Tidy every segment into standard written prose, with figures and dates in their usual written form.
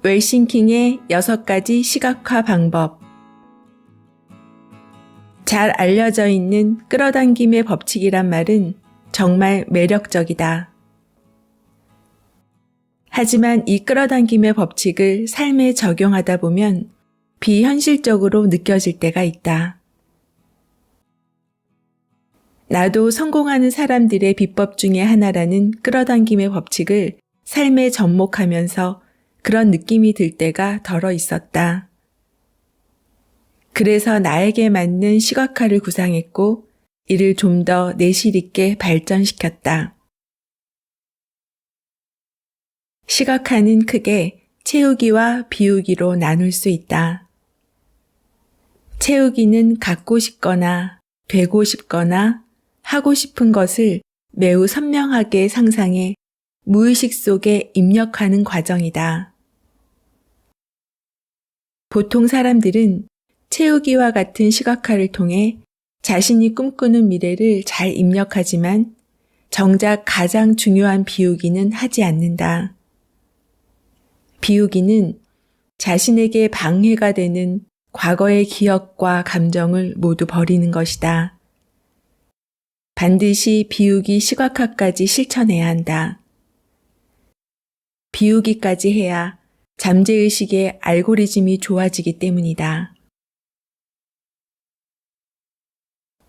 웰싱킹의 6가지 시각화 방법. 잘 알려져 있는 끌어당김의 법칙이란 말은 정말 매력적이다. 하지만 이 끌어당김의 법칙을 삶에 적용하다 보면 비현실적으로 느껴질 때가 있다. 나도 성공하는 사람들의 비법 중에 하나라는 끌어당김의 법칙을 삶에 접목하면서 그런 느낌이 들 때가 덜어 있었다. 그래서 나에게 맞는 시각화를 구상했고 이를 좀 더 내실 있게 발전시켰다. 시각화는 크게 채우기와 비우기로 나눌 수 있다. 채우기는 갖고 싶거나 되고 싶거나 하고 싶은 것을 매우 선명하게 상상해 무의식 속에 입력하는 과정이다. 보통 사람들은 채우기와 같은 시각화를 통해 자신이 꿈꾸는 미래를 잘 입력하지만 정작 가장 중요한 비우기는 하지 않는다. 비우기는 자신에게 방해가 되는 과거의 기억과 감정을 모두 버리는 것이다. 반드시 비우기 시각화까지 실천해야 한다. 비우기까지 해야 잠재의식의 알고리즘이 좋아지기 때문이다.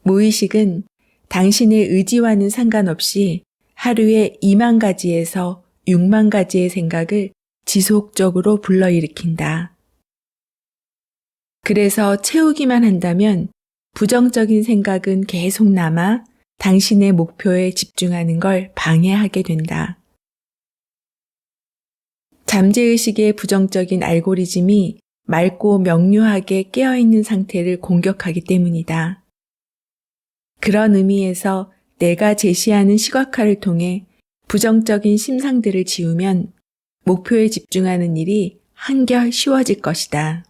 무의식은 당신의 의지와는 상관없이 하루에 2만 가지에서 6만 가지의 생각을 지속적으로 불러일으킨다. 그래서 채우기만 한다면 부정적인 생각은 계속 남아 당신의 목표에 집중하는 걸 방해하게 된다. 잠재의식의 부정적인 알고리즘이 맑고 명료하게 깨어있는 상태를 공격하기 때문이다. 그런 의미에서 내가 제시하는 시각화를 통해 부정적인 심상들을 지우면 목표에 집중하는 일이 한결 쉬워질 것이다.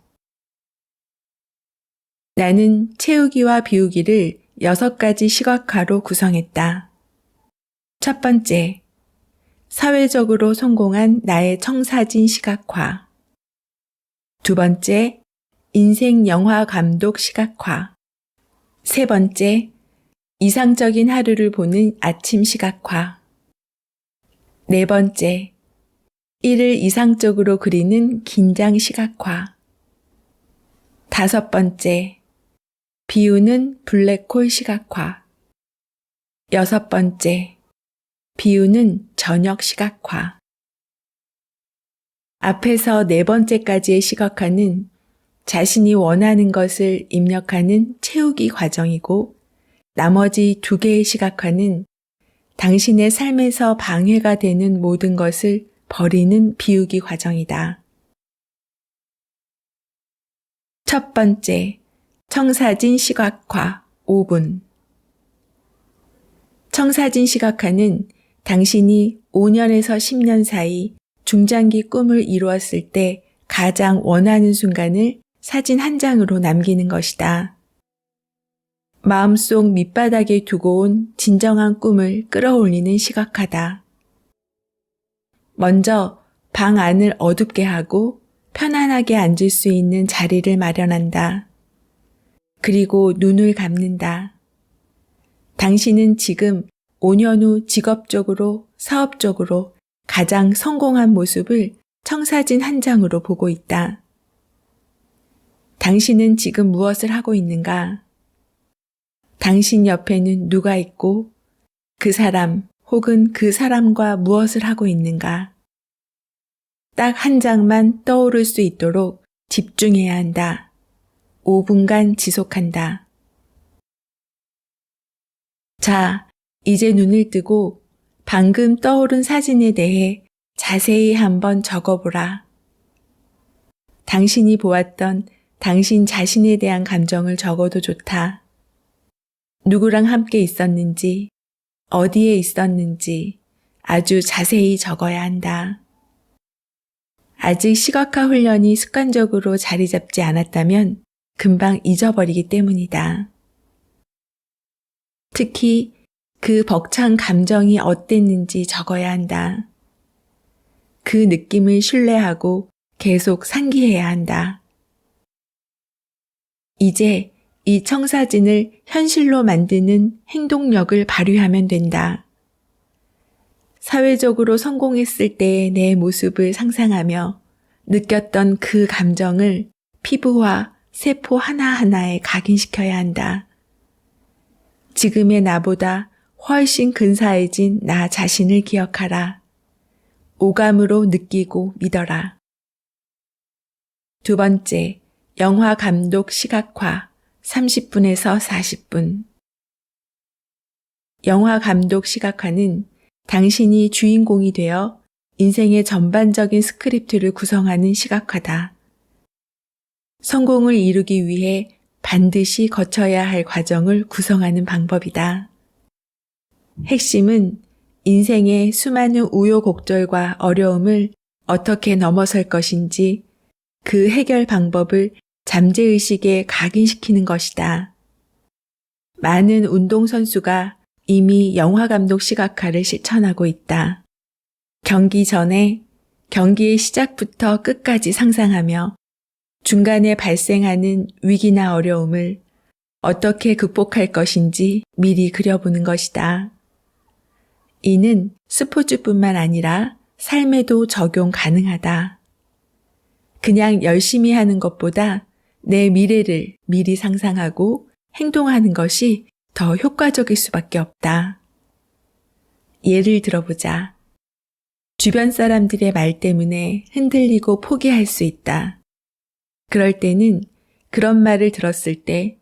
나는 채우기와 비우기를 6가지 시각화로 구성했다. 첫 번째, 사회적으로 성공한 나의 청사진 시각화. 두 번째, 인생 영화 감독 시각화. 세 번째, 이상적인 하루를 보는 아침 시각화. 네 번째, 일을 이상적으로 그리는 긴장 시각화. 다섯 번째, 비우는 블랙홀 시각화. 여섯 번째, 비우는 저녁 시각화. 앞에서 네 번째까지의 시각화는 자신이 원하는 것을 입력하는 채우기 과정이고 나머지 2개의 시각화는 당신의 삶에서 방해가 되는 모든 것을 버리는 비우기 과정이다. 첫 번째, 청사진 시각화 5분. 청사진 시각화는 당신이 5년에서 10년 사이 중장기 꿈을 이루었을 때 가장 원하는 순간을 사진 한 장으로 남기는 것이다. 마음속 밑바닥에 두고 온 진정한 꿈을 끌어올리는 시각화다. 먼저 방 안을 어둡게 하고 편안하게 앉을 수 있는 자리를 마련한다. 그리고 눈을 감는다. 당신은 지금 5년 후 직업적으로, 사업적으로 가장 성공한 모습을 청사진 한 장으로 보고 있다. 당신은 지금 무엇을 하고 있는가? 당신 옆에는 누가 있고 그 사람 혹은 그 사람과 무엇을 하고 있는가? 딱 한 장만 떠오를 수 있도록 집중해야 한다. 5분간 지속한다. 자, 이제 눈을 뜨고 방금 떠오른 사진에 대해 자세히 한번 적어보라. 당신이 보았던 당신 자신에 대한 감정을 적어도 좋다. 누구랑 함께 있었는지, 어디에 있었는지 아주 자세히 적어야 한다. 아직 시각화 훈련이 습관적으로 자리 잡지 않았다면 금방 잊어버리기 때문이다. 특히 그 벅찬 감정이 어땠는지 적어야 한다. 그 느낌을 신뢰하고 계속 상기해야 한다. 이제 이 청사진을 현실로 만드는 행동력을 발휘하면 된다. 사회적으로 성공했을 때의 내 모습을 상상하며 느꼈던 그 감정을 피부와 세포 하나하나에 각인시켜야 한다. 지금의 나보다 훨씬 근사해진 나 자신을 기억하라. 오감으로 느끼고 믿어라. 두 번째, 영화 감독 시각화 30분에서 40분. 영화 감독 시각화는 당신이 주인공이 되어 인생의 전반적인 스크립트를 구성하는 시각화다. 성공을 이루기 위해 반드시 거쳐야 할 과정을 구성하는 방법이다. 핵심은 인생의 수많은 우여곡절과 어려움을 어떻게 넘어설 것인지 그 해결 방법을 잠재의식에 각인시키는 것이다. 많은 운동선수가 이미 영화감독 시각화를 실천하고 있다. 경기 전에 경기의 시작부터 끝까지 상상하며 중간에 발생하는 위기나 어려움을 어떻게 극복할 것인지 미리 그려보는 것이다. 이는 스포츠뿐만 아니라 삶에도 적용 가능하다. 그냥 열심히 하는 것보다 내 미래를 미리 상상하고 행동하는 것이 더 효과적일 수밖에 없다. 예를 들어보자. 주변 사람들의 말 때문에 흔들리고 포기할 수 있다. 그럴 때는 그런 말을 들었을 때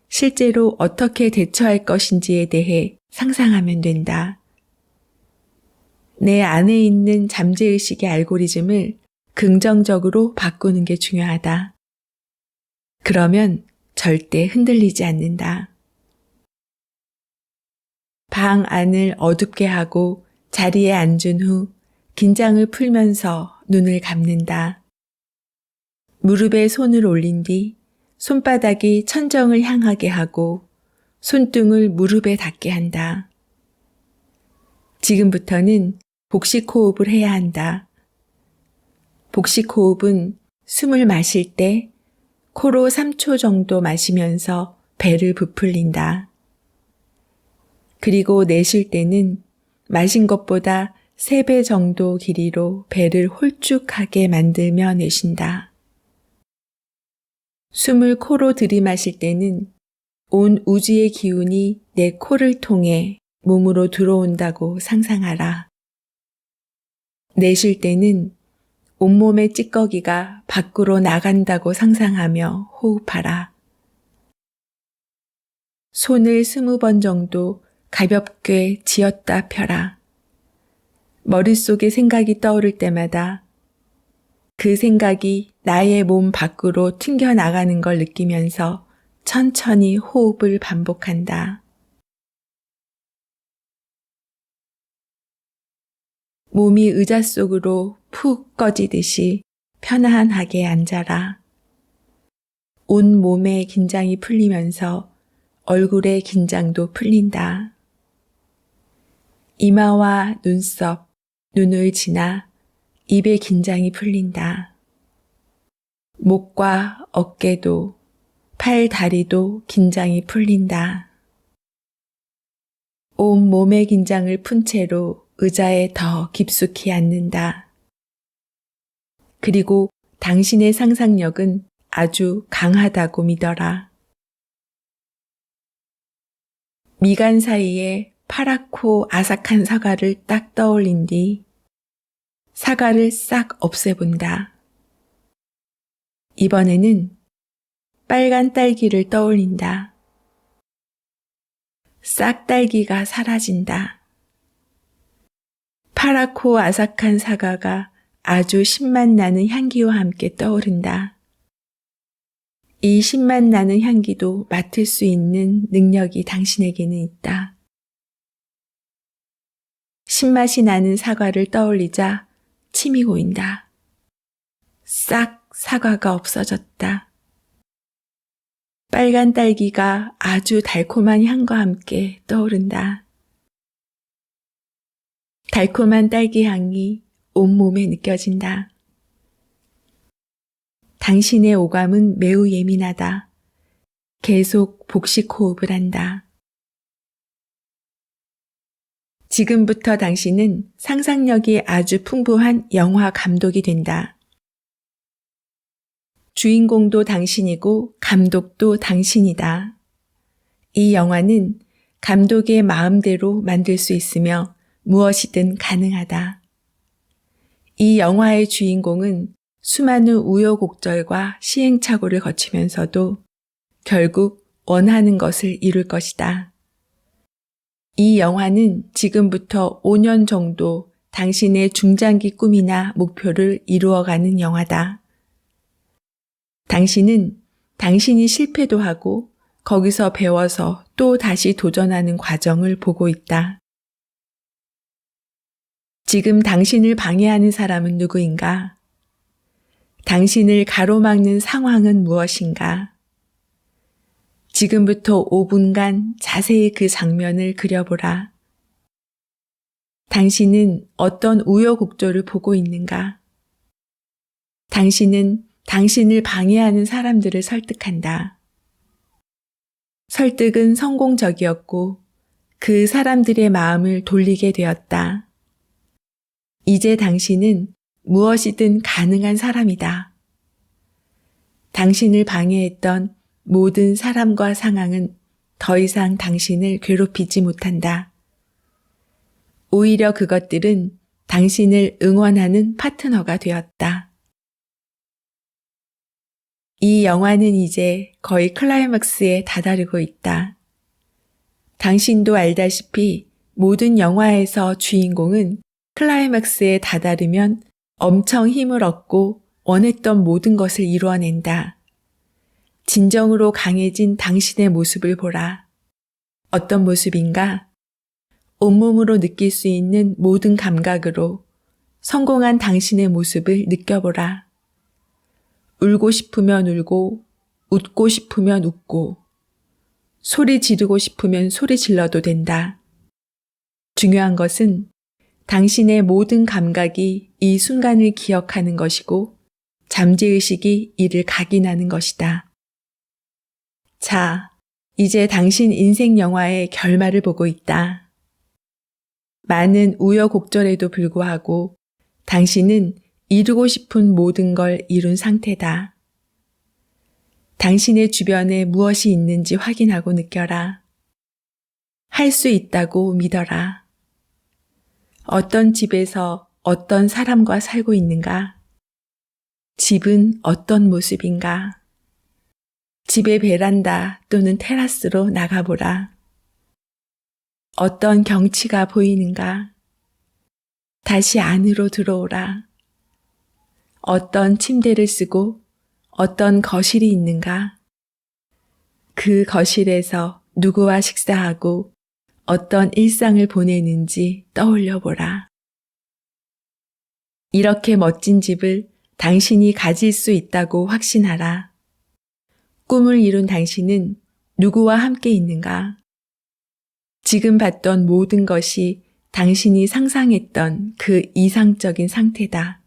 실제로 어떻게 대처할 것인지에 대해 상상하면 된다. 내 안에 있는 잠재의식의 알고리즘을 긍정적으로 바꾸는 게 중요하다. 그러면 절대 흔들리지 않는다. 방 안을 어둡게 하고 자리에 앉은 후 긴장을 풀면서 눈을 감는다. 무릎에 손을 올린 뒤 손바닥이 천정을 향하게 하고 손등을 무릎에 닿게 한다. 지금부터는 복식 호흡을 해야 한다. 복식 호흡은 숨을 마실 때 코로 3초 정도 마시면서 배를 부풀린다. 그리고 내쉴 때는 마신 것보다 3배 정도 길이로 배를 홀쭉하게 만들며 내쉰다. 숨을 코로 들이마실 때는 온 우주의 기운이 내 코를 통해 몸으로 들어온다고 상상하라. 내쉴 때는 온몸의 찌꺼기가 밖으로 나간다고 상상하며 호흡하라. 손을 20번 정도 가볍게 쥐었다 펴라. 머릿속에 생각이 떠오를 때마다 그 생각이 나의 몸 밖으로 튕겨나가는 걸 느끼면서 천천히 호흡을 반복한다. 몸이 의자 속으로 푹 꺼지듯이 편안하게 앉아라. 온 몸의 긴장이 풀리면서 얼굴의 긴장도 풀린다. 이마와 눈썹, 눈을 지나 입의 긴장이 풀린다. 목과 어깨도, 팔, 다리도 긴장이 풀린다. 온 몸의 긴장을 푼 채로 의자에 더 깊숙이 앉는다. 그리고 당신의 상상력은 아주 강하다고 믿어라. 미간 사이에 파랗고 아삭한 사과를 딱 떠올린 뒤 사과를 싹 없애본다. 이번에는 빨간 딸기를 떠올린다. 싹 딸기가 사라진다. 파랗고 아삭한 사과가 아주 신맛 나는 향기와 함께 떠오른다. 이 신맛 나는 향기도 맡을 수 있는 능력이 당신에게는 있다. 신맛이 나는 사과를 떠올리자 침이 고인다. 싹 사과가 없어졌다. 빨간 딸기가 아주 달콤한 향과 함께 떠오른다. 달콤한 딸기 향이 온몸에 느껴진다. 당신의 오감은 매우 예민하다. 계속 복식 호흡을 한다. 지금부터 당신은 상상력이 아주 풍부한 영화 감독이 된다. 주인공도 당신이고 감독도 당신이다. 이 영화는 감독의 마음대로 만들 수 있으며 무엇이든 가능하다. 이 영화의 주인공은 수많은 우여곡절과 시행착오를 거치면서도 결국 원하는 것을 이룰 것이다. 이 영화는 지금부터 5년 정도 당신의 중장기 꿈이나 목표를 이루어가는 영화다. 당신은 당신이 실패도 하고 거기서 배워서 또 다시 도전하는 과정을 보고 있다. 지금 당신을 방해하는 사람은 누구인가? 당신을 가로막는 상황은 무엇인가? 지금부터 5분간 자세히 그 장면을 그려보라. 당신은 어떤 우여곡절을 보고 있는가? 당신은 당신을 방해하는 사람들을 설득한다. 설득은 성공적이었고 그 사람들의 마음을 돌리게 되었다. 이제 당신은 무엇이든 가능한 사람이다. 당신을 방해했던 모든 사람과 상황은 더 이상 당신을 괴롭히지 못한다. 오히려 그것들은 당신을 응원하는 파트너가 되었다. 이 영화는 이제 거의 클라이막스에 다다르고 있다. 당신도 알다시피 모든 영화에서 주인공은 클라이막스에 다다르면 엄청 힘을 얻고 원했던 모든 것을 이루어낸다. 진정으로 강해진 당신의 모습을 보라. 어떤 모습인가? 온몸으로 느낄 수 있는 모든 감각으로 성공한 당신의 모습을 느껴보라. 울고 싶으면 울고, 웃고 싶으면 웃고, 소리 지르고 싶으면 소리 질러도 된다. 중요한 것은 당신의 모든 감각이 이 순간을 기억하는 것이고 잠재의식이 이를 각인하는 것이다. 자, 이제 당신 인생 영화의 결말을 보고 있다. 많은 우여곡절에도 불구하고 당신은 이루고 싶은 모든 걸 이룬 상태다. 당신의 주변에 무엇이 있는지 확인하고 느껴라. 할 수 있다고 믿어라. 어떤 집에서 어떤 사람과 살고 있는가? 집은 어떤 모습인가? 집의 베란다 또는 테라스로 나가보라. 어떤 경치가 보이는가? 다시 안으로 들어오라. 어떤 침대를 쓰고 어떤 거실이 있는가? 그 거실에서 누구와 식사하고 어떤 일상을 보내는지 떠올려 보라. 이렇게 멋진 집을 당신이 가질 수 있다고 확신하라. 꿈을 이룬 당신은 누구와 함께 있는가? 지금 봤던 모든 것이 당신이 상상했던 그 이상적인 상태다.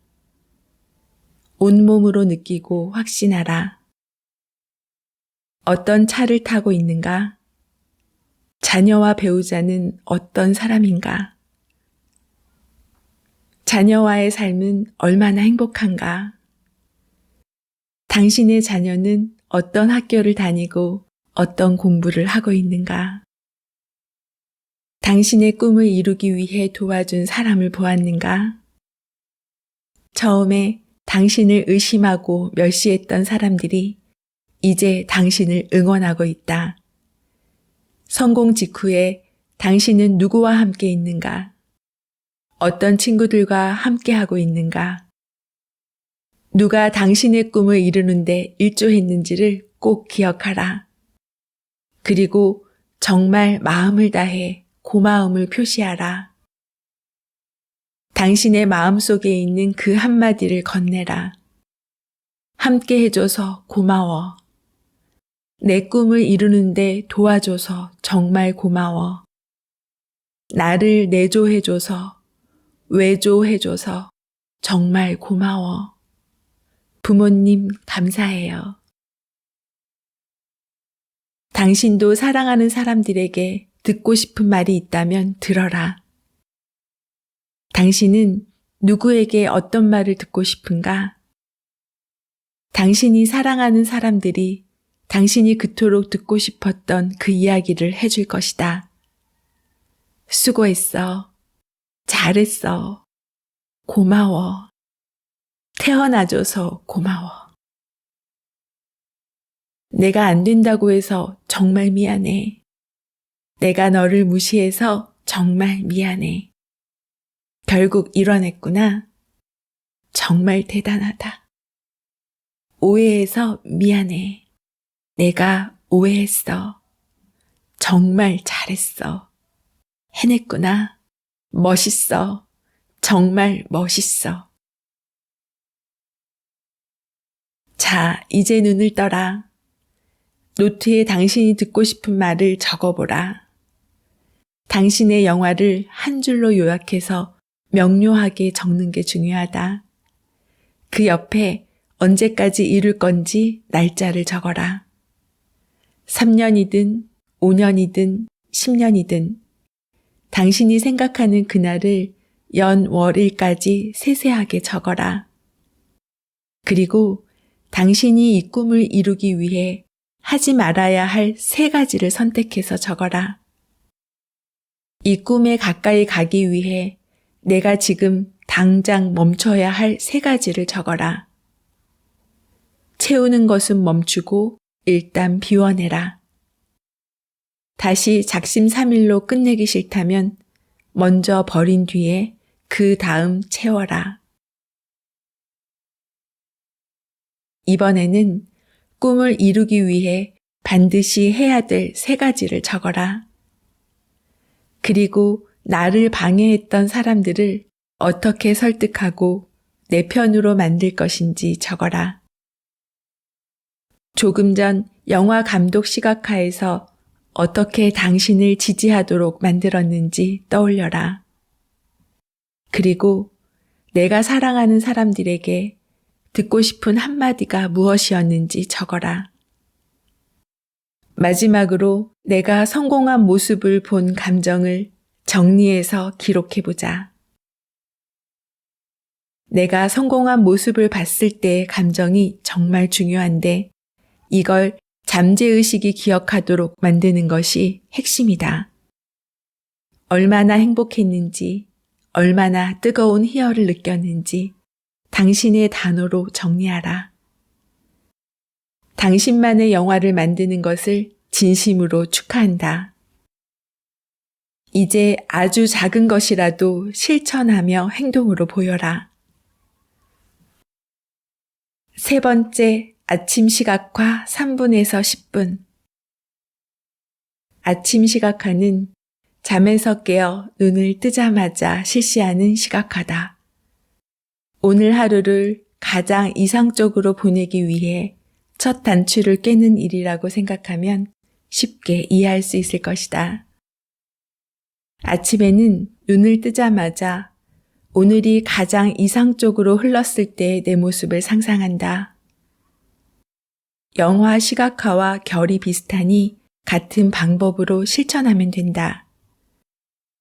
온몸으로 느끼고 확신하라. 어떤 차를 타고 있는가? 자녀와 배우자는 어떤 사람인가? 자녀와의 삶은 얼마나 행복한가? 당신의 자녀는 어떤 학교를 다니고 어떤 공부를 하고 있는가? 당신의 꿈을 이루기 위해 도와준 사람을 보았는가? 처음에 당신을 의심하고 멸시했던 사람들이 이제 당신을 응원하고 있다. 성공 직후에 당신은 누구와 함께 있는가? 어떤 친구들과 함께하고 있는가? 누가 당신의 꿈을 이루는데 일조했는지를 꼭 기억하라. 그리고 정말 마음을 다해 고마움을 표시하라. 당신의 마음속에 있는 그 한마디를 건네라. 함께 해줘서 고마워. 내 꿈을 이루는데 도와줘서 정말 고마워. 나를 내조해줘서, 외조해줘서 정말 고마워. 부모님 감사해요. 당신도 사랑하는 사람들에게 듣고 싶은 말이 있다면 들어라. 당신은 누구에게 어떤 말을 듣고 싶은가? 당신이 사랑하는 사람들이 당신이 그토록 듣고 싶었던 그 이야기를 해줄 것이다. 수고했어. 잘했어. 고마워. 태어나줘서 고마워. 내가 안 된다고 해서 정말 미안해. 내가 너를 무시해서 정말 미안해. 결국 이뤄냈구나. 정말 대단하다. 오해해서 미안해. 내가 오해했어. 정말 잘했어. 해냈구나. 멋있어. 정말 멋있어. 자, 이제 눈을 떠라. 노트에 당신이 듣고 싶은 말을 적어보라. 당신의 영화를 한 줄로 요약해서 명료하게 적는 게 중요하다. 그 옆에 언제까지 이룰 건지 날짜를 적어라. 3년이든 5년이든 10년이든 당신이 생각하는 그날을 연, 월, 일까지 세세하게 적어라. 그리고 당신이 이 꿈을 이루기 위해 하지 말아야 할 3가지를 선택해서 적어라. 이 꿈에 가까이 가기 위해 내가 지금 당장 멈춰야 할 3가지를 적어라. 채우는 것은 멈추고 일단 비워내라. 다시 작심삼일로 끝내기 싫다면 먼저 버린 뒤에 그 다음 채워라. 이번에는 꿈을 이루기 위해 반드시 해야 될 3가지를 적어라. 그리고 나를 방해했던 사람들을 어떻게 설득하고 내 편으로 만들 것인지 적어라. 조금 전 영화 감독 시각화에서 어떻게 당신을 지지하도록 만들었는지 떠올려라. 그리고 내가 사랑하는 사람들에게 듣고 싶은 한마디가 무엇이었는지 적어라. 마지막으로 내가 성공한 모습을 본 감정을 정리해서 기록해보자. 내가 성공한 모습을 봤을 때의 감정이 정말 중요한데 이걸 잠재의식이 기억하도록 만드는 것이 핵심이다. 얼마나 행복했는지, 얼마나 뜨거운 희열을 느꼈는지 당신의 단어로 정리하라. 당신만의 영화를 만드는 것을 진심으로 축하한다. 이제 아주 작은 것이라도 실천하며 행동으로 보여라. 3번째, 아침 시각화 3분에서 10분. 아침 시각화는 잠에서 깨어 눈을 뜨자마자 실시하는 시각화다. 오늘 하루를 가장 이상적으로 보내기 위해 첫 단추를 깨는 일이라고 생각하면 쉽게 이해할 수 있을 것이다. 아침에는 눈을 뜨자마자 오늘이 가장 이상적으로 흘렀을 때의 내 모습을 상상한다. 영화 시각화와 결이 비슷하니 같은 방법으로 실천하면 된다.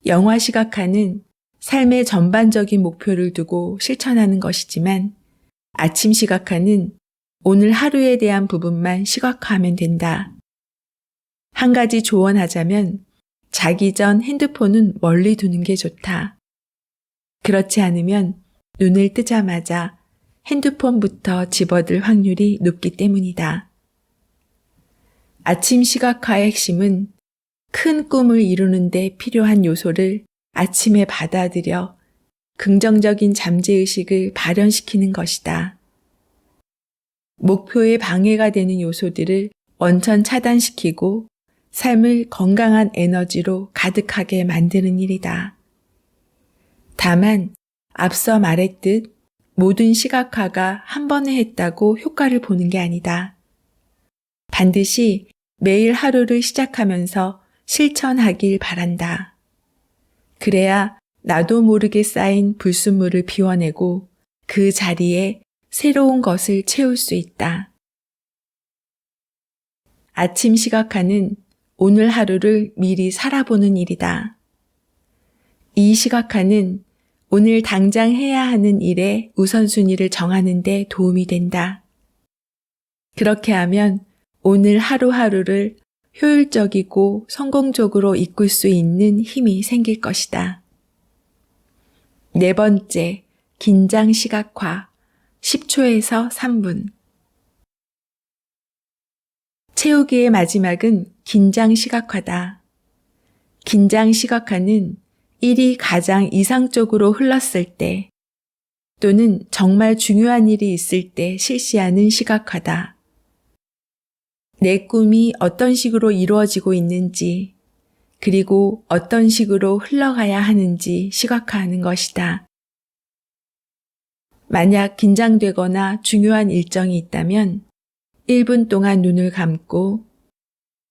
영화 시각화는 삶의 전반적인 목표를 두고 실천하는 것이지만 아침 시각화는 오늘 하루에 대한 부분만 시각화하면 된다. 한 가지 조언하자면 자기 전 핸드폰은 멀리 두는 게 좋다. 그렇지 않으면 눈을 뜨자마자 핸드폰부터 집어들 확률이 높기 때문이다. 아침 시각화의 핵심은 큰 꿈을 이루는 데 필요한 요소를 아침에 받아들여 긍정적인 잠재의식을 발현시키는 것이다. 목표에 방해가 되는 요소들을 원천 차단시키고 삶을 건강한 에너지로 가득하게 만드는 일이다. 다만 앞서 말했듯 모든 시각화가 한 번에 했다고 효과를 보는 게 아니다. 반드시 매일 하루를 시작하면서 실천하길 바란다. 그래야 나도 모르게 쌓인 불순물을 비워내고 그 자리에 새로운 것을 채울 수 있다. 아침 시각화는 오늘 하루를 미리 살아보는 일이다. 이 시각화는 오늘 당장 해야 하는 일의 우선순위를 정하는 데 도움이 된다. 그렇게 하면 오늘 하루하루를 효율적이고 성공적으로 이끌 수 있는 힘이 생길 것이다. 네 번째, 긴장 시각화, 10초에서 3분. 채우기의 마지막은 긴장 시각화다. 긴장 시각화는 일이 가장 이상적으로 흘렀을 때 또는 정말 중요한 일이 있을 때 실시하는 시각화다. 내 꿈이 어떤 식으로 이루어지고 있는지, 그리고 어떤 식으로 흘러가야 하는지 시각화하는 것이다. 만약 긴장되거나 중요한 일정이 있다면 1분 동안 눈을 감고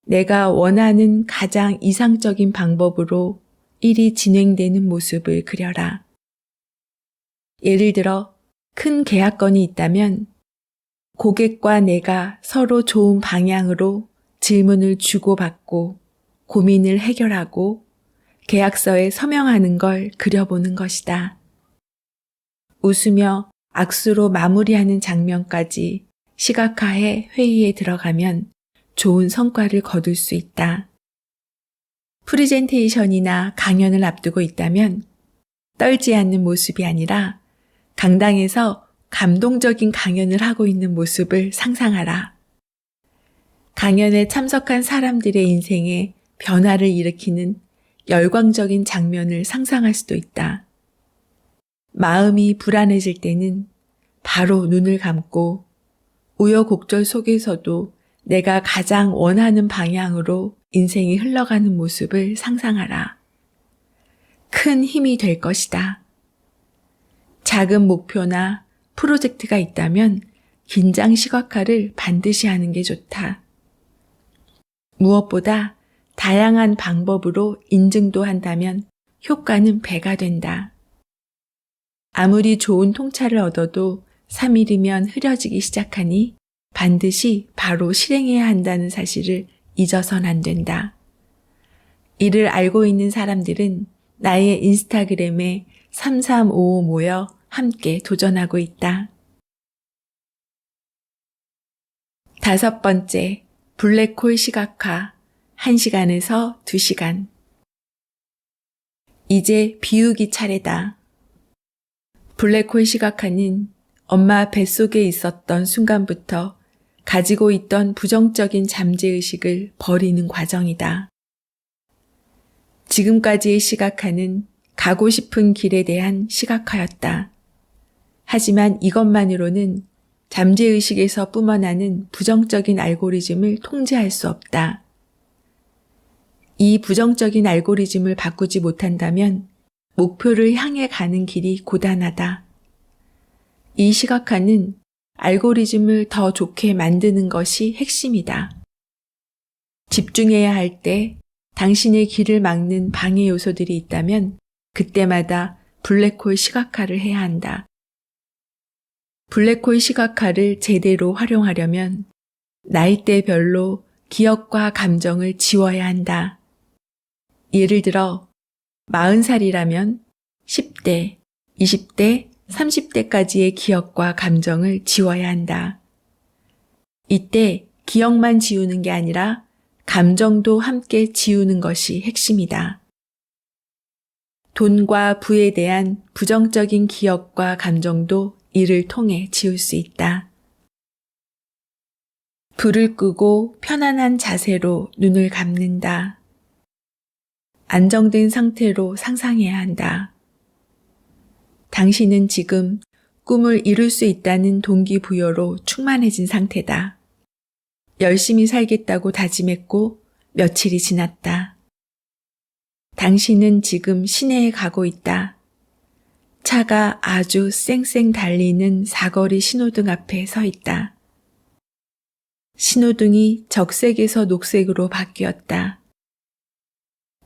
내가 원하는 가장 이상적인 방법으로 일이 진행되는 모습을 그려라. 예를 들어 큰 계약건이 있다면 고객과 내가 서로 좋은 방향으로 질문을 주고받고 고민을 해결하고 계약서에 서명하는 걸 그려보는 것이다. 웃으며 악수로 마무리하는 장면까지 시각화해 회의에 들어가면 좋은 성과를 거둘 수 있다. 프리젠테이션이나 강연을 앞두고 있다면 떨지 않는 모습이 아니라 강당에서 감동적인 강연을 하고 있는 모습을 상상하라. 강연에 참석한 사람들의 인생에 변화를 일으키는 열광적인 장면을 상상할 수도 있다. 마음이 불안해질 때는 바로 눈을 감고 우여곡절 속에서도 내가 가장 원하는 방향으로 인생이 흘러가는 모습을 상상하라. 큰 힘이 될 것이다. 작은 목표나 프로젝트가 있다면 긴장 시각화를 반드시 하는 게 좋다. 무엇보다 다양한 방법으로 인증도 한다면 효과는 배가 된다. 아무리 좋은 통찰을 얻어도 3일이면 흐려지기 시작하니 반드시 바로 실행해야 한다는 사실을 잊어선 안 된다. 이를 알고 있는 사람들은 나의 인스타그램에 3355 모여 함께 도전하고 있다. 5번째, 블랙홀 시각화, 1시간에서 2시간. 이제 비우기 차례다. 블랙홀 시각화는 엄마 뱃속에 있었던 순간부터 가지고 있던 부정적인 잠재의식을 버리는 과정이다. 지금까지의 시각화는 가고 싶은 길에 대한 시각화였다. 하지만 이것만으로는 잠재의식에서 뿜어나는 부정적인 알고리즘을 통제할 수 없다. 이 부정적인 알고리즘을 바꾸지 못한다면 목표를 향해 가는 길이 고단하다. 이 시각화는 알고리즘을 더 좋게 만드는 것이 핵심이다. 집중해야 할 때 당신의 길을 막는 방해 요소들이 있다면 그때마다 블랙홀 시각화를 해야 한다. 블랙홀 시각화를 제대로 활용하려면 나이대별로 기억과 감정을 지워야 한다. 예를 들어 40살이라면 10대, 20대, 30대까지의 기억과 감정을 지워야 한다. 이때 기억만 지우는 게 아니라 감정도 함께 지우는 것이 핵심이다. 돈과 부에 대한 부정적인 기억과 감정도 이를 통해 지울 수 있다. 불을 끄고 편안한 자세로 눈을 감는다. 안정된 상태로 상상해야 한다. 당신은 지금 꿈을 이룰 수 있다는 동기부여로 충만해진 상태다. 열심히 살겠다고 다짐했고 며칠이 지났다. 당신은 지금 시내에 가고 있다. 차가 아주 쌩쌩 달리는 사거리 신호등 앞에 서 있다. 신호등이 적색에서 녹색으로 바뀌었다.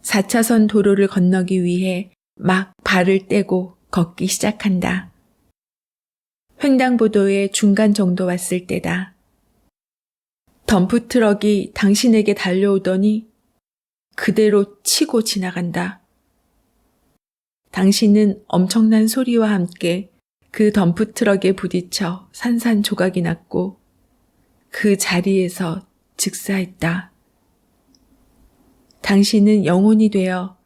4차선 도로를 건너기 위해 막 발을 떼고 걷기 시작한다. 횡단보도의 중간 정도 왔을 때다. 덤프트럭이 당신에게 달려오더니 그대로 치고 지나간다. 당신은 엄청난 소리와 함께 그 덤프트럭에 부딪혀 산산조각이 났고 그 자리에서 즉사했다. 당신은 영혼이 되어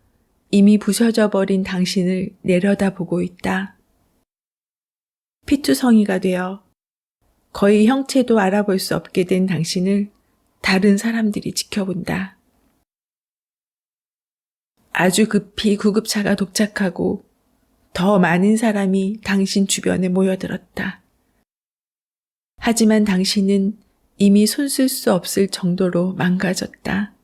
이미 부서져 버린 당신을 내려다보고 있다. 피투성이가 되어 거의 형체도 알아볼 수 없게 된 당신을 다른 사람들이 지켜본다. 아주 급히 구급차가 도착하고 더 많은 사람이 당신 주변에 모여들었다. 하지만 당신은 이미 손쓸 수 없을 정도로 망가졌다.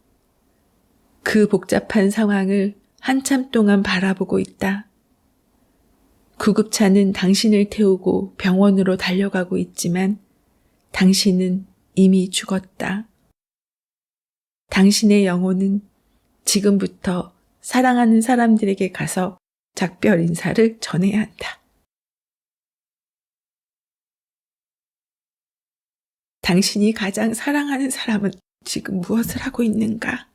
그 복잡한 상황을 한참 동안 바라보고 있다. 구급차는 당신을 태우고 병원으로 달려가고 있지만 당신은 이미 죽었다. 당신의 영혼은 지금부터 사랑하는 사람들에게 가서 작별 인사를 전해야 한다. 당신이 가장 사랑하는 사람은 지금 무엇을 하고 있는가?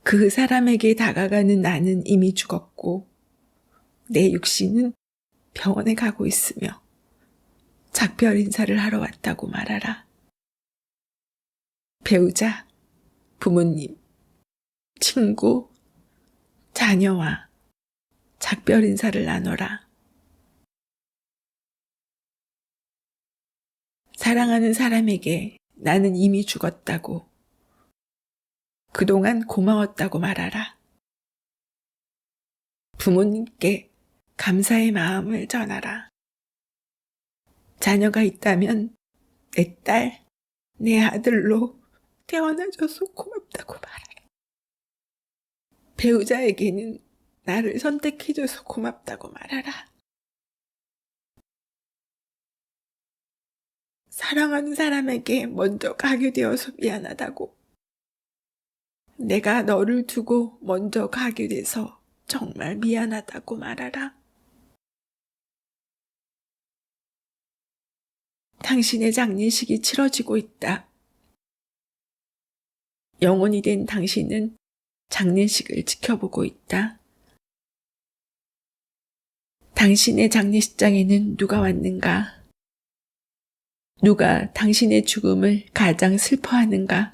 그 사람에게 다가가는 나는 이미 죽었고 내 육신은 병원에 가고 있으며 작별 인사를 하러 왔다고 말하라. 배우자, 부모님, 친구, 자녀와 작별 인사를 나눠라. 사랑하는 사람에게 나는 이미 죽었다고, 그동안 고마웠다고 말하라. 부모님께 감사의 마음을 전하라. 자녀가 있다면 내 딸, 내 아들로 태어나줘서 고맙다고 말하라. 배우자에게는 나를 선택해줘서 고맙다고 말하라. 사랑하는 사람에게 먼저 가게 되어서 미안하다고, 내가 너를 두고 먼저 가게 돼서 정말 미안하다고 말하라. 당신의 장례식이 치러지고 있다. 영혼이 된 당신은 장례식을 지켜보고 있다. 당신의 장례식장에는 누가 왔는가? 누가 당신의 죽음을 가장 슬퍼하는가?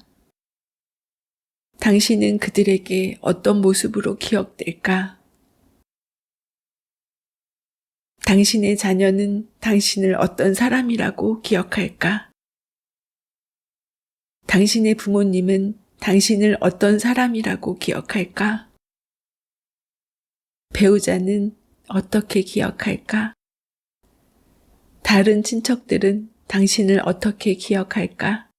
당신은 그들에게 어떤 모습으로 기억될까? 당신의 자녀는 당신을 어떤 사람이라고 기억할까? 당신의 부모님은 당신을 어떤 사람이라고 기억할까? 배우자는 어떻게 기억할까? 다른 친척들은 당신을 어떻게 기억할까?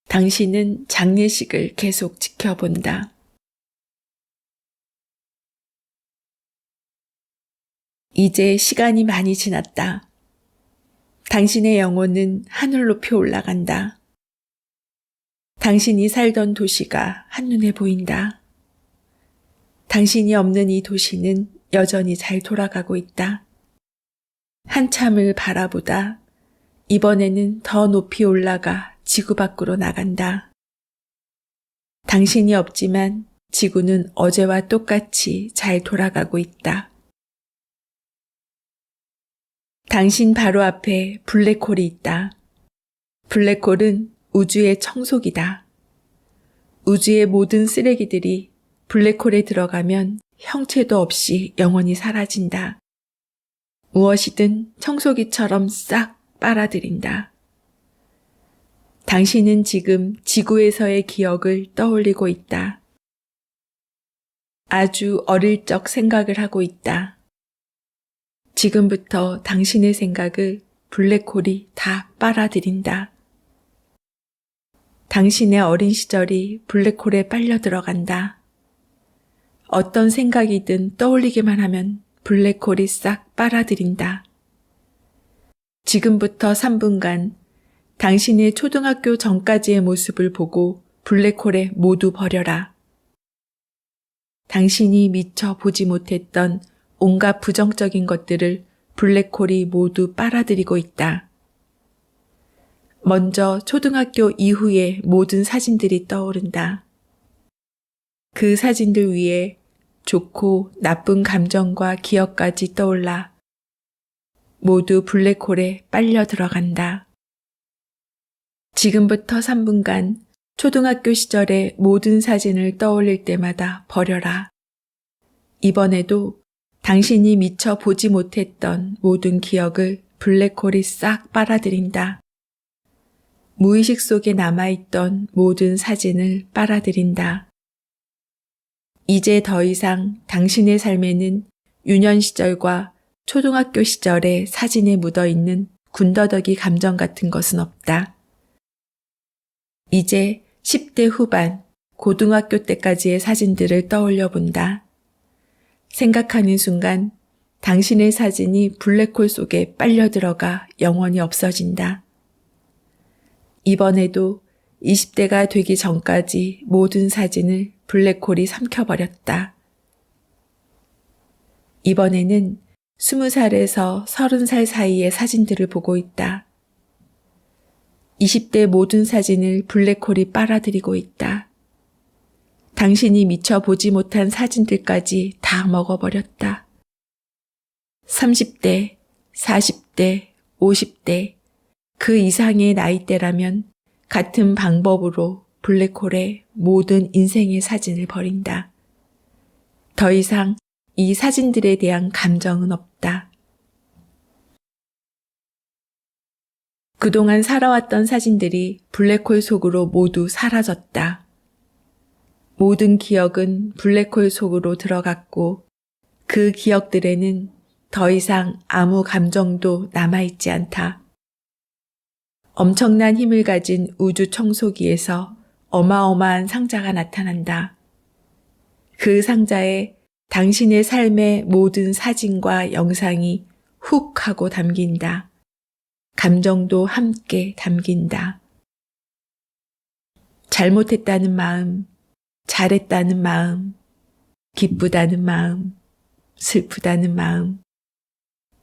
당신은 장례식을 계속 지켜본다. 이제 시간이 많이 지났다. 당신의 영혼은 하늘 높이 올라간다. 당신이 살던 도시가 한눈에 보인다. 당신이 없는 이 도시는 여전히 잘 돌아가고 있다. 한참을 바라보다 이번에는 더 높이 올라가 지구 밖으로 나간다. 당신이 없지만 지구는 어제와 똑같이 잘 돌아가고 있다. 당신 바로 앞에 블랙홀이 있다. 블랙홀은 우주의 청속이다. 우주의 모든 쓰레기들이 블랙홀에 들어가면 형체도 없이 영원히 사라진다. 무엇이든 청소기처럼 싹 빨아들인다. 당신은 지금 지구에서의 기억을 떠올리고 있다. 아주 어릴 적 생각을 하고 있다. 지금부터 당신의 생각을 블랙홀이 다 빨아들인다. 당신의 어린 시절이 블랙홀에 빨려 들어간다. 어떤 생각이든 떠올리기만 하면 블랙홀이 싹 빨아들인다. 지금부터 3분간 당신의 초등학교 전까지의 모습을 보고 블랙홀에 모두 버려라. 당신이 미처 보지 못했던 온갖 부정적인 것들을 블랙홀이 모두 빨아들이고 있다. 먼저 초등학교 이후의 모든 사진들이 떠오른다. 그 사진들 위에 좋고 나쁜 감정과 기억까지 떠올라 모두 블랙홀에 빨려 들어간다. 지금부터 3분간 초등학교 시절의 모든 사진을 떠올릴 때마다 버려라. 이번에도 당신이 미처 보지 못했던 모든 기억을 블랙홀이 싹 빨아들인다. 무의식 속에 남아있던 모든 사진을 빨아들인다. 이제 더 이상 당신의 삶에는 유년 시절과 초등학교 시절의 사진에 묻어있는 군더더기 감정 같은 것은 없다. 이제 10대 후반, 고등학교 때까지의 사진들을 떠올려 본다. 생각하는 순간 당신의 사진이 블랙홀 속에 빨려 들어가 영원히 없어진다. 이번에도 20대가 되기 전까지 모든 사진을 블랙홀이 삼켜버렸다. 이번에는 20살에서 30살 사이의 사진들을 보고 있다. 20대 모든 사진을 블랙홀이 빨아들이고 있다. 당신이 미처 보지 못한 사진들까지 다 먹어버렸다. 30대, 40대, 50대, 그 이상의 나이대라면 같은 방법으로 블랙홀에 모든 인생의 사진을 버린다. 더 이상 이 사진들에 대한 감정은 없다. 그동안 살아왔던 사진들이 블랙홀 속으로 모두 사라졌다. 모든 기억은 블랙홀 속으로 들어갔고 그 기억들에는 더 이상 아무 감정도 남아있지 않다. 엄청난 힘을 가진 우주 청소기에서 어마어마한 상자가 나타난다. 그 상자에 당신의 삶의 모든 사진과 영상이 훅 하고 담긴다. 감정도 함께 담긴다. 잘못했다는 마음, 잘했다는 마음, 기쁘다는 마음, 슬프다는 마음,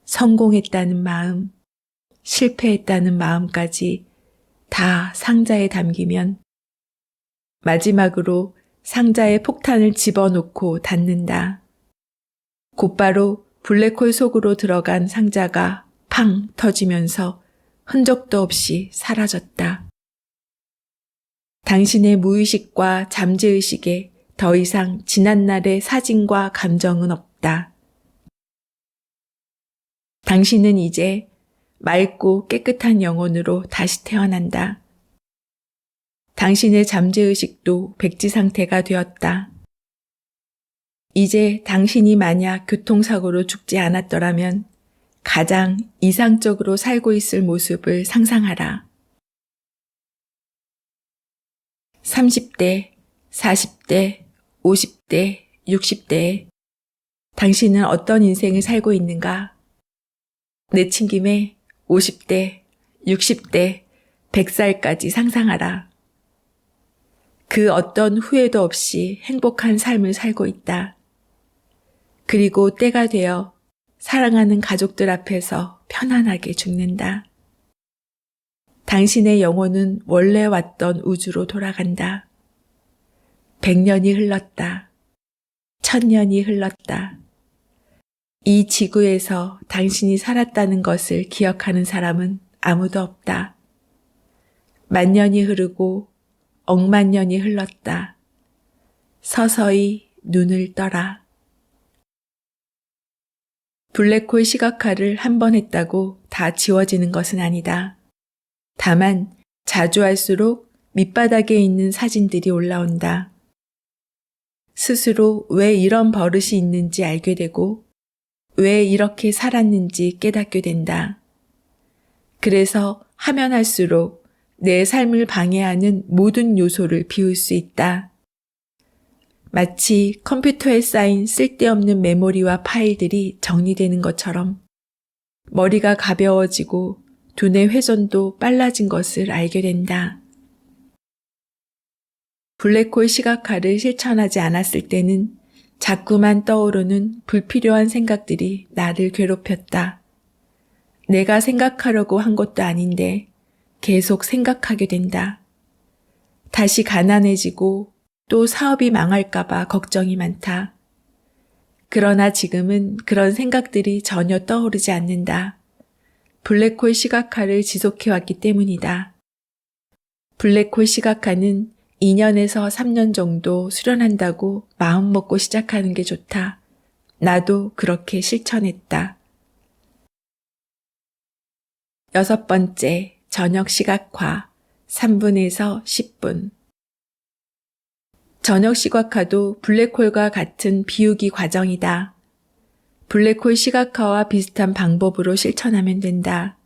성공했다는 마음, 실패했다는 마음까지 다 상자에 담기면 마지막으로 상자에 폭탄을 집어넣고 닫는다. 곧바로 블랙홀 속으로 들어간 상자가 팡 터지면서 흔적도 없이 사라졌다. 당신의 무의식과 잠재의식에 더 이상 지난날의 사진과 감정은 없다. 당신은 이제 맑고 깨끗한 영혼으로 다시 태어난다. 당신의 잠재의식도 백지 상태가 되었다. 이제 당신이 만약 교통사고로 죽지 않았더라면 가장 이상적으로 살고 있을 모습을 상상하라. 30대, 40대, 50대, 60대에 당신은 어떤 인생을 살고 있는가? 내친 김에 50대, 60대, 100살까지 상상하라. 그 어떤 후회도 없이 행복한 삶을 살고 있다. 그리고 때가 되어 사랑하는 가족들 앞에서 편안하게 죽는다. 당신의 영혼은 원래 왔던 우주로 돌아간다. 100년이 흘렀다. 1000년이 흘렀다. 이 지구에서 당신이 살았다는 것을 기억하는 사람은 아무도 없다. 10,000년이 흐르고 억만 년이 흘렀다. 서서히 눈을 떠라. 블랙홀 시각화를 한 번 했다고 다 지워지는 것은 아니다. 다만 자주 할수록 밑바닥에 있는 사진들이 올라온다. 스스로 왜 이런 버릇이 있는지 알게 되고 왜 이렇게 살았는지 깨닫게 된다. 그래서 하면 할수록 내 삶을 방해하는 모든 요소를 비울 수 있다. 마치 컴퓨터에 쌓인 쓸데없는 메모리와 파일들이 정리되는 것처럼 머리가 가벼워지고 두뇌 회전도 빨라진 것을 알게 된다. 블랙홀 시각화를 실천하지 않았을 때는 자꾸만 떠오르는 불필요한 생각들이 나를 괴롭혔다. 내가 생각하려고 한 것도 아닌데 계속 생각하게 된다. 다시 가난해지고 또 사업이 망할까봐 걱정이 많다. 그러나 지금은 그런 생각들이 전혀 떠오르지 않는다. 블랙홀 시각화를 지속해왔기 때문이다. 블랙홀 시각화는 2년에서 3년 정도 수련한다고 마음먹고 시작하는 게 좋다. 나도 그렇게 실천했다. 6번째, 저녁 시각화 3분에서 10분. 저녁 시각화도 블랙홀과 같은 비우기 과정이다. 블랙홀 시각화와 비슷한 방법으로 실천하면 된다.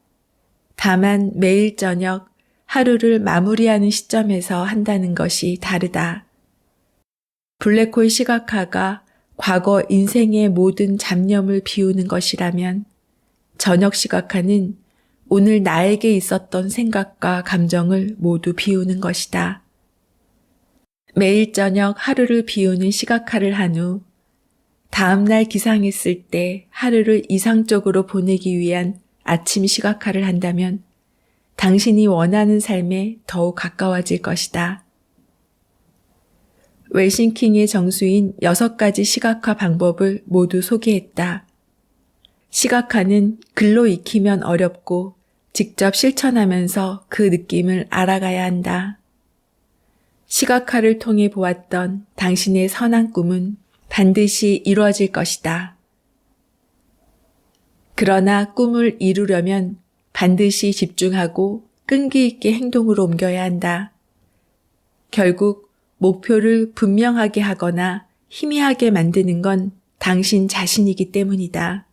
다만 매일 저녁 하루를 마무리하는 시점에서 한다는 것이 다르다. 블랙홀 시각화가 과거 인생의 모든 잡념을 비우는 것이라면 저녁 시각화는 오늘 나에게 있었던 생각과 감정을 모두 비우는 것이다. 매일 저녁 하루를 비우는 시각화를 한 후 다음날 기상했을 때 하루를 이상적으로 보내기 위한 아침 시각화를 한다면 당신이 원하는 삶에 더욱 가까워질 것이다. 웰싱킹의 정수인 6가지 시각화 방법을 모두 소개했다. 시각화는 글로 익히면 어렵고 직접 실천하면서 그 느낌을 알아가야 한다. 시각화를 통해 보았던 당신의 선한 꿈은 반드시 이루어질 것이다. 그러나 꿈을 이루려면 반드시 집중하고 끈기 있게 행동으로 옮겨야 한다. 결국 목표를 분명하게 하거나 희미하게 만드는 건 당신 자신이기 때문이다.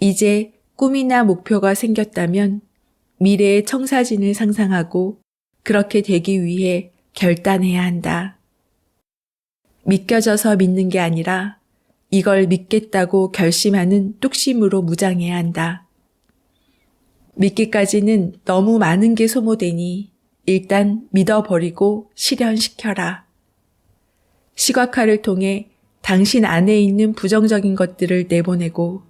이제 꿈이나 목표가 생겼다면 미래의 청사진을 상상하고 그렇게 되기 위해 결단해야 한다. 믿겨져서 믿는 게 아니라 이걸 믿겠다고 결심하는 뚝심으로 무장해야 한다. 믿기까지는 너무 많은 게 소모되니 일단 믿어버리고 실현시켜라. 시각화를 통해 당신 안에 있는 부정적인 것들을 내보내고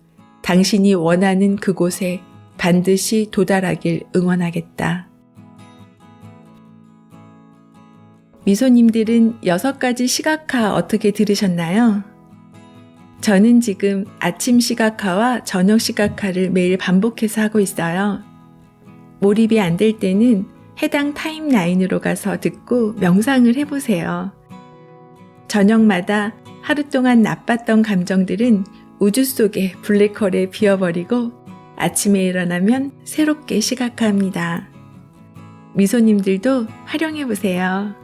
당신이 원하는 그곳에 반드시 도달하길 응원하겠다. 미소님들은 6가지 시각화 어떻게 들으셨나요? 저는 지금 아침 시각화와 저녁 시각화를 매일 반복해서 하고 있어요. 몰입이 안 될 때는 해당 타임라인으로 가서 듣고 명상을 해보세요. 저녁마다 하루 동안 나빴던 감정들은 우주 속의 블랙홀에 비워버리고 아침에 일어나면 새롭게 시각화합니다. 미소님들도 활용해보세요.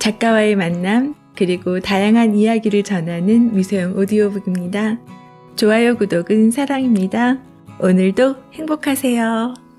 작가와의 만남, 그리고 다양한 이야기를 전하는 미소영 오디오북입니다. 좋아요, 구독은 사랑입니다. 오늘도 행복하세요.